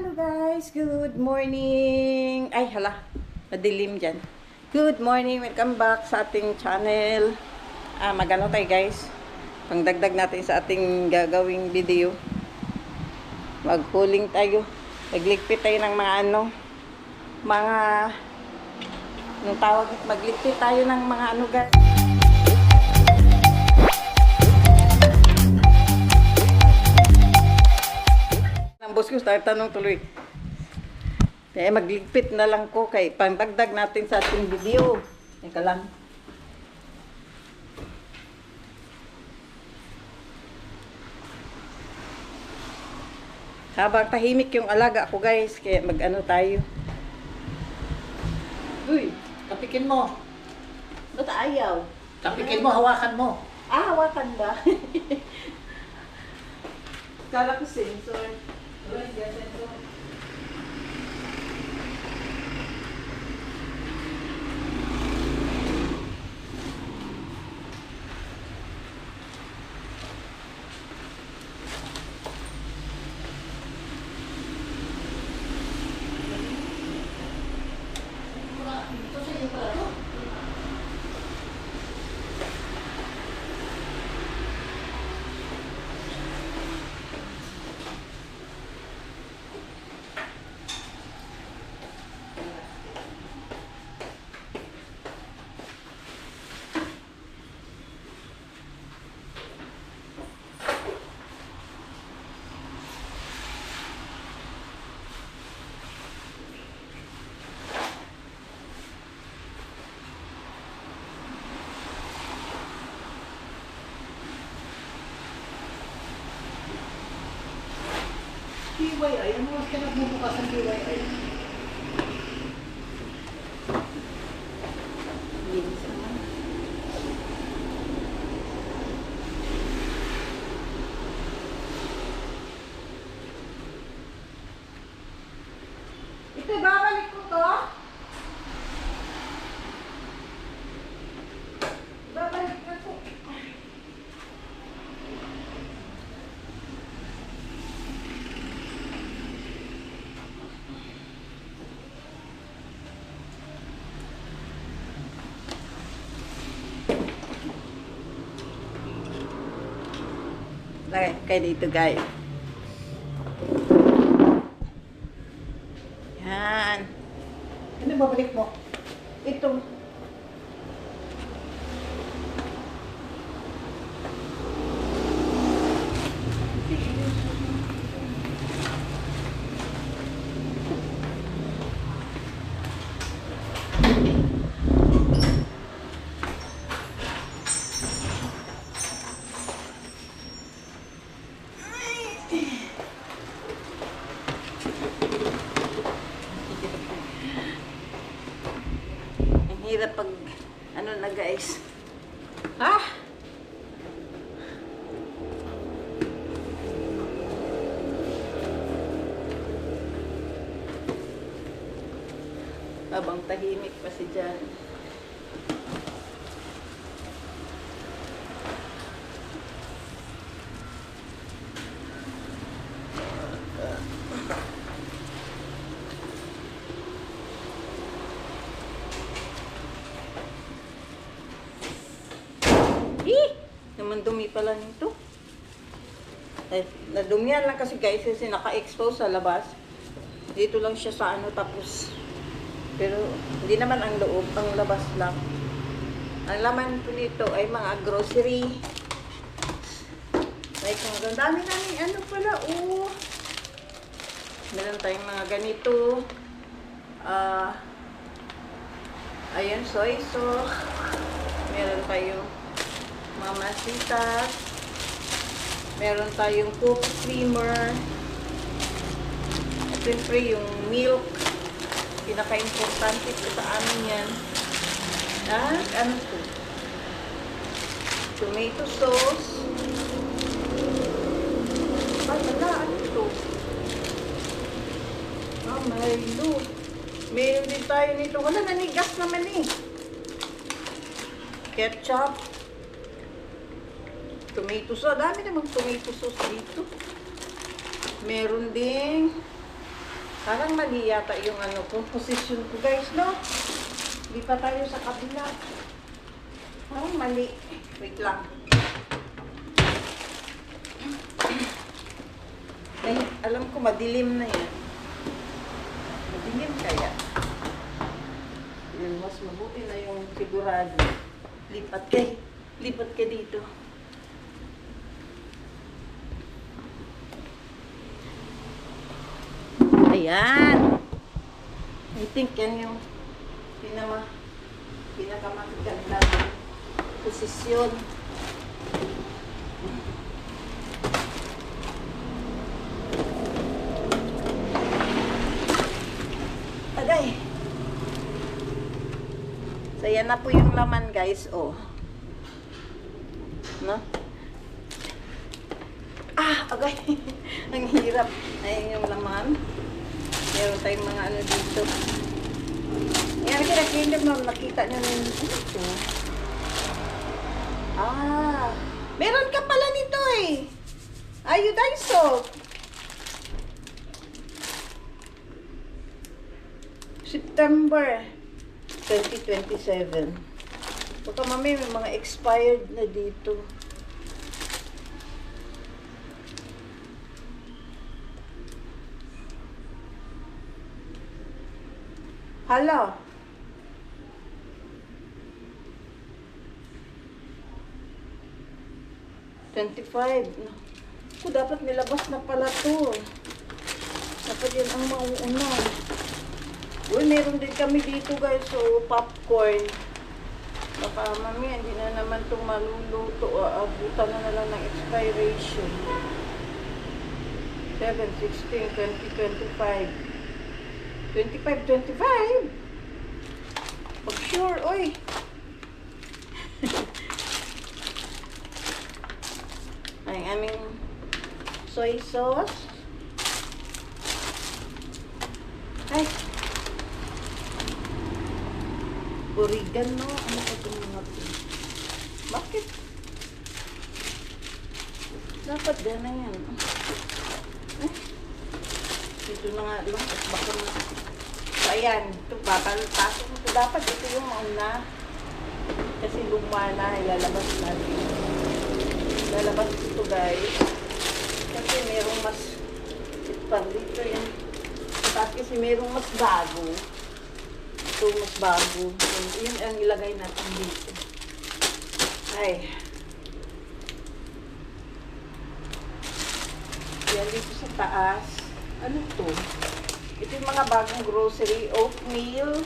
Hello guys, good morning. Ay hala, madilim dyan. Good morning, welcome back sa ating channel. Magano tayo guys, pangdagdag natin sa ating gagawing video. Maghuling tayo, magligpit tayo ng mga anong tawag, magligpit tayo ng mga ano guys. Boss ko, tanong tuloy. Kaya magligpit na lang ko kay pangdagdag natin sa ating video. Teka lang. Habang tahimik yung alaga ko guys, kaya mag-ano tayo. Uy, tapikin mo. Ba't ayaw? Tapikin mo, hawakan mo. Hawakan ba? Kala ko sensor. Sensor. PYI, ano mas ka nagbubukas ng PYI? Linis naman. Ito, babalik ko to. Babalik na to. Lagay kayo dito guys. Yan. Ano babalik mo? Ito. Ang hirap pag ano na guys. Habang tahimik pa si Jan. Naman dumi pala nito. Nadumihan lang kasi guys kasi naka-expose sa labas. Dito lang siya sa ano tapos. Pero hindi naman ang loob, ang labas lang. Ang laman po nito ay mga grocery. Like ang dami namin ano pala meron tayong mga ganito. Ayan, soy sauce. Meron tayong mga masitas. Meron tayong coffee creamer. At siyempre yung milk. Pinaka-importante po sa amin yan. At ano po? Tomato sauce. Wala, ano ito? Milo. Meron din tayo nito. Wala, nanigas naman eh. Ketchup. Tomato sauce. Dami namang tomato sauce dito. Meron ding Parang mali yata yung ano ko, position ko guys, no? Hindi pa tayo sa kabila. Parang mali. Wait lang. Ay, alam ko madilim na yan. Madilim kaya. Yan, mas mabuti na yung sigurado. Lipat ka dito. Ayan. I think yan yung pinakamagandang posisyon. Agay. So, yan na po yung laman, guys. Oh. No? Agay. Ang hirap. Ayan yung laman. Meron tayong mga ano dito. Yan, kinakinip mo. Nakita nyo na ito. Meron ka pala nito eh. Iodized soap. September 2027. Baka mami may mga expired na dito. Hala. $25. No. Dapat nilabas na pala to. Dapat yan ang mauuna. Uy, meron din kami dito guys. So, popcorn. Baka mami, hindi na naman itong maluluto. Abutan na lang ng expiration. 7, 16, 20, 25. 25. Pag sure, oy. Ay, aming soy sauce. Ay. Oregano. Ano pa itong mga ito? Bakit? Dapat gana yan. Ay. Ito na nga lang. At baka na. So, ayan. Ito, papalpasok ito. Dapat ito yung mauna. Kasi luma na. Ilalabas natin. Ilalabas ito, guys. Kasi merong mas pag dito yan. Tapos kasi merong mas bago. Ito mas bago. Yun ang ilagay natin dito. Ay. Yan dito sa taas. Ano to? Ito yung mga bagong grocery. Oatmeal.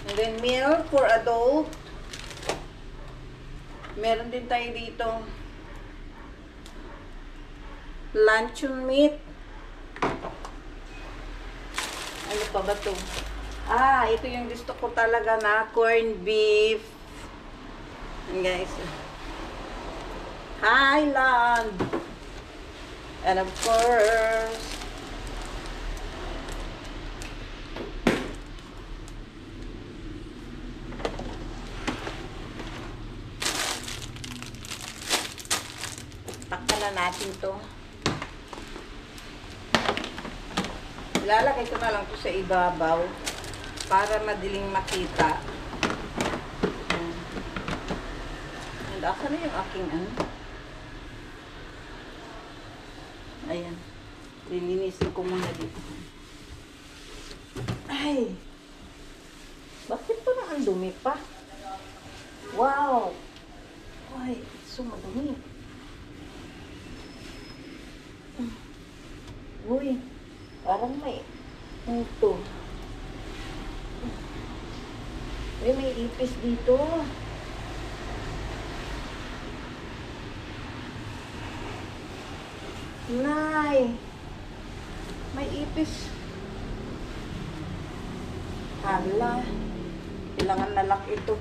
And then milk for adult. Meron din tayo dito luncheon meat. Ano pa ba to? Ito yung gusto ko talaga na corned beef. And guys, Highland. And of course, takpan na natin to. Ilalagay ko na lang to sa ibabaw para madaling makita. And asa na yung aking ano? Ayan. Lilinisin ko muna dito. Ay! Bakit pa na ang dumi pa? Wow! Ay, so madumi. Uy, parang may ito. Uy, may ipis dito. Nay, may ipis. Hala, kailangan nalak ito.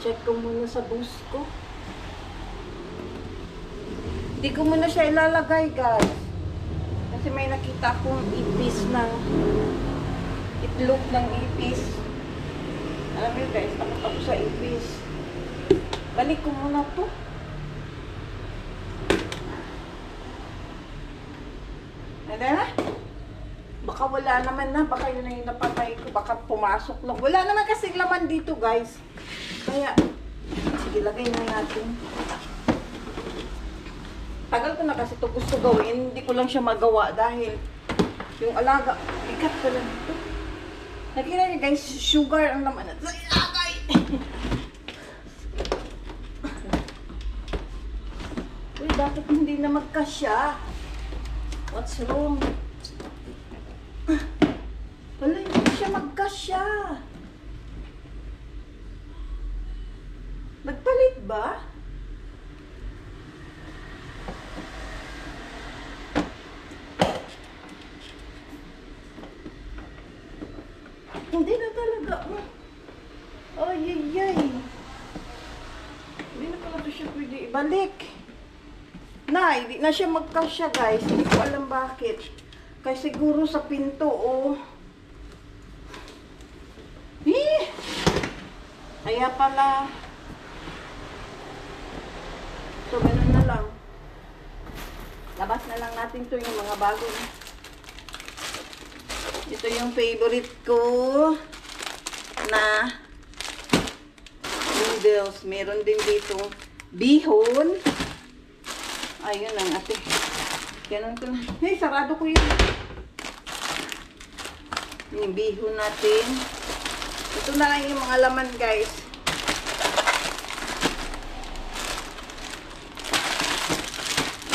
Check ko muna sa bus ko. Hindi ko muna siya ilalagay, guys. Kasi may nakita akong ipis ng itlog ng ipis. Alam niyo guys, takot ako sa ipis. Balik ko muna to. Ano na? Baka wala naman na. Baka yun na yung napatay ko. Baka pumasok lang. Wala naman kasing laman dito guys. Kaya, sige, lagay na natin. Tagal ko na kasi ito gusto gawin. Hindi ko lang siya magawa dahil yung alaga, bigat ko lang ito. Nakita niyo guys, sugar ang laman natin sa ilagay. Uy, bakit hindi na magkasya? What's wrong? Wala, hindi siya magkasya. Nagpalit ba? Hindi na talaga. Ay, ay, ay. Hindi na pala siya pwede ibalik. Hindi na siya magkasya guys. Hindi ko alam bakit. Kaya siguro sa pinto, oh. Kaya pala. So, ganun na lang. Labas na lang natin to yung mga bago. Ito yung favorite ko na noodles. Meron din dito bihon. Ayun lang ate. Ganun ko na. Hey, sarado ko yun. Yung bihon natin. Ito na lang yung mga laman guys.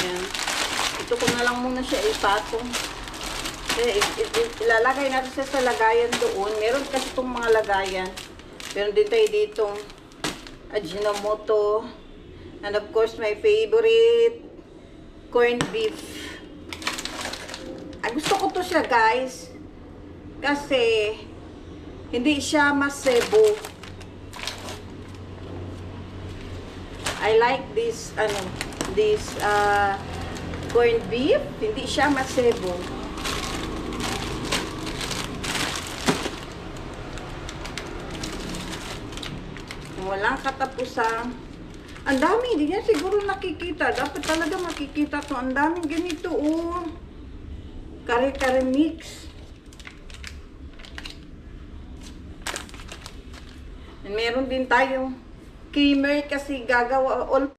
Ayan. Ito ko na lang muna siya ipatong. Ilalagay natin siya sa lagayan doon. Meron kasi itong mga lagayan. Meron din tayo ditong Ajinomoto. And of course, my favorite, corned beef. Gusto ko to siya guys. Kasi, hindi siya masebo. I like this, corned beef. Hindi siya masebo. Walang katapusan. Ang dami, hindi yan siguro nakikita. Dapat talaga makikita to. Ang daming ganito, oh. Kare-kare mix. And meron din tayong creamer kasi gagawa all